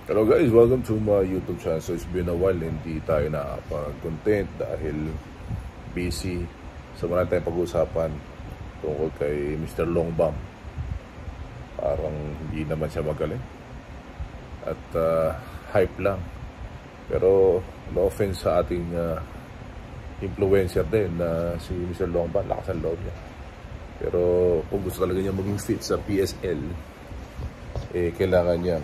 Hello guys, welcome to my YouTube channel. So it's been a while hindi tayo nakapag-content dahil busy. So wala tayong pag-uusapan tungkol kay Mr. Longbam. Parang hindi naman siya magaling. At hype lang. Pero no offense sa ating influencer din na si Mr. Longbam, lakas ang loob niya. Pero kung gusto talaga niya maging fit sa PSL, kailangan niya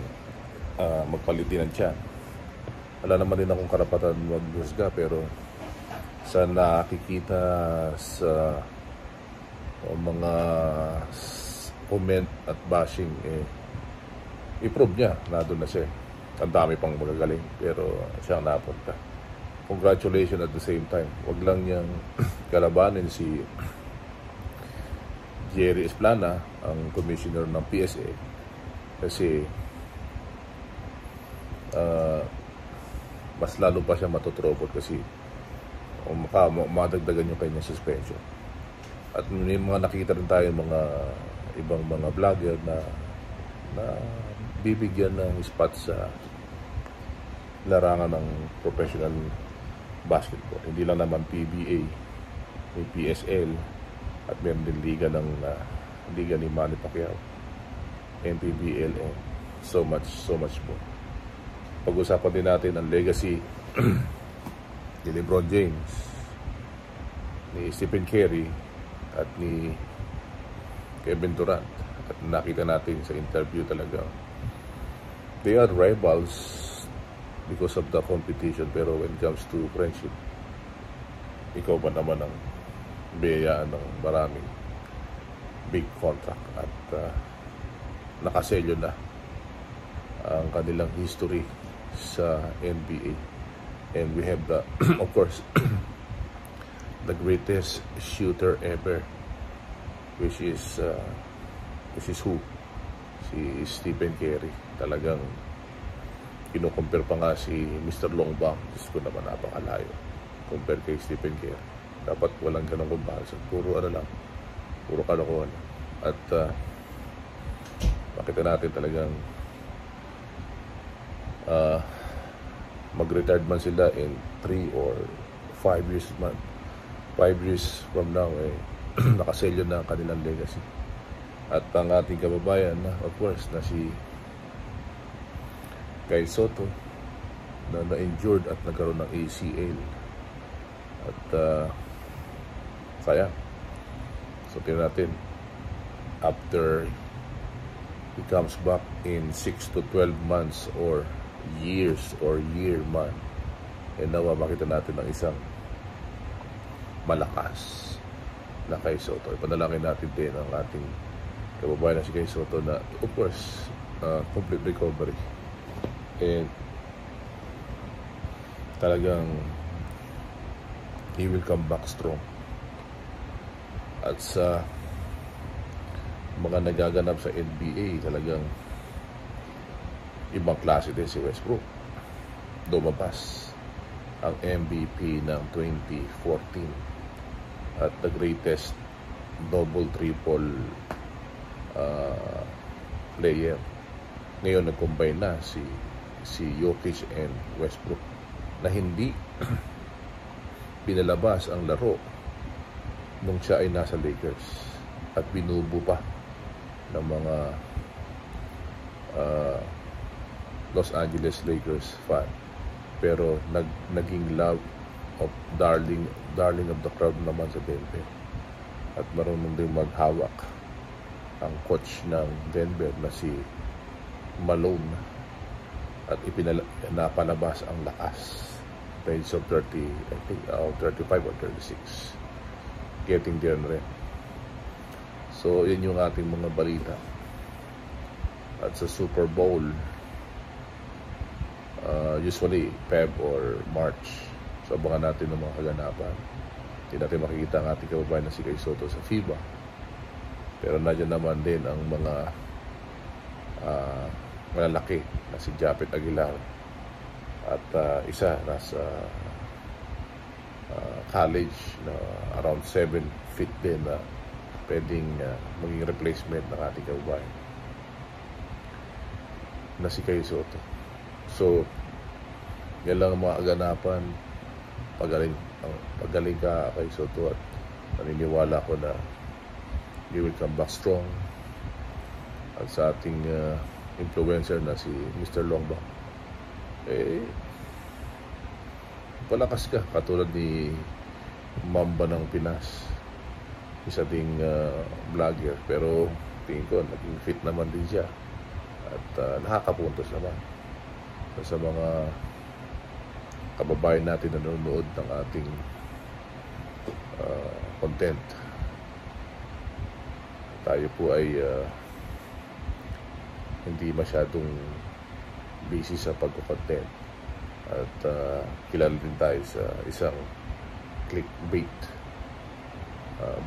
magpalitinan siya. Wala naman din akong karapatan maghusga, pero sa nakikita sa mga comment at bashing, i-prove niya na doon na siya. Ang dami pang magagaling, pero siya ang napunta. Congratulations at the same time. Wag lang niyang kalabanin si Jerry Esplana, ang commissioner ng PSA, kasi mas lalo pa siya matutropot kasi madagdagan yung kanyang suspension. At may mga nakita rin tayo mga ibang mga vlogger na bibigyan ng spot sa larangan ng professional basketball. Hindi lang naman PBA, may PSL, at meron din liga ni Manny Pacquiao, NPBL, and so much more. Pag-usapan din natin ang legacy ni LeBron James, ni Stephen Curry, at ni Kevin Durant. At nakita natin sa interview talaga, they are rivals because of the competition, pero when it comes to friendship, ikaw ba naman ang biyayaan ng maraming big contract at nakaselyo na ang kanilang history sa NBA. And we have the of course the greatest shooter ever, which is who? Si Stephen Curry. Talagang kino-compare pa nga si Mr. Longbam. Diyos ko naman, napakalayo compare kay Stephen Curry. Dapat walang ganong comparison. Puro puro kalokohan. At makita natin talagang mag-retired man sila in 3 or 5 years man. 5 years from now, nakaselyo na ang kanilang legacy. At ang ating kababayan na, of course, na si Kai Sotto, na na-injured at nagkaroon ng ACL. At sayang. So tingnan natin, after he comes back in 6 to 12 months or year man, nawa makita natin ng isang malakas na Kai Sotto. Ipanalangin natin din ang ating kababayan na si Kai Sotto na, of course, complete recovery, and talagang he will come back strong. At sa mga nagaganap sa NBA, talagang ibang klase din si Westbrook. Lumabas ang MVP ng 2014 at the greatest double-triple player. Ngayon nag-combine na si Jokic and Westbrook, na hindi pinalabas ang laro nung siya ay nasa Lakers at binubo pa ng mga Los Angeles Lakers fan, pero naging love of darling of the crowd naman sa Denver. At marunong din maghawak ang coach ng Denver na si Malone, at napalabas ang lakas. Range of 30, I think 35 or 36, getting there na rin. So yun yung ating mga balita. At sa Super Bowl, usually Feb or March, so abangan natin ng mga kaganapan. Hindi natin makikita ang ating kababayan na si Kai Sotto sa FIBA, pero nandiyan naman din ang mga malalaki na si Japet Aguilar, at isa nasa college na around 7 feet din na pwedeng maging replacement ng ating kababayan na si Kai Sotto. So, yan lang ang mga aganapan. Pagaling ka kay Soto at naniniwala ko na you will come back strong. At sa ating influencer na si Mr. Longbang, palakas ka katulad ni Mamba ng Pinas, isa ding vlogger, pero tingin ko naging fit naman din siya at nakakapuntos naman sa mga kababayan natin na nanonood ng ating content. Tayo po ay hindi masyadong busy sa pagko-content at kilala din tayo sa isang clickbait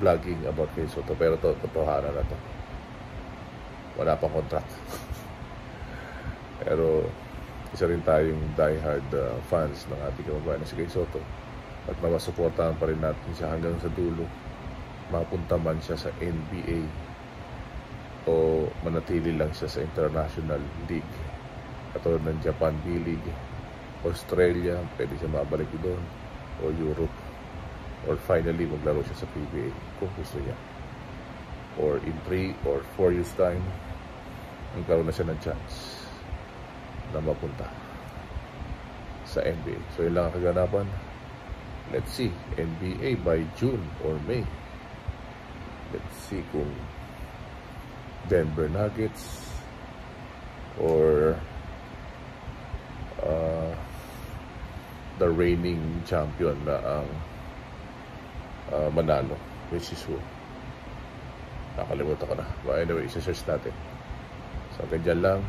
vlogging about kay Soto, pero totohanan na to, wala pang contract. Pero isa rin tayong diehard fans ng ating kababayan na si Kay Soto at masuportahan pa rin natin siya hanggang sa dulo, mapunta man siya sa NBA o manatili lang siya sa International League katulad ng Japan B-League, Australia, pwede siya mabalik doon, o Europe, or finally maglaro siya sa PBA kung gusto niya, or in 3 or 4 years time magkaroon na siya ng chance na mapunta sa NBA. So yun lang ang kaganapan. Let's see, NBA by June or May. Let's see kung Denver Nuggets or the reigning champion na ang manalo, which is who? Nakalimutan ko na. But anyway, isa-search natin. So, ganyan lang.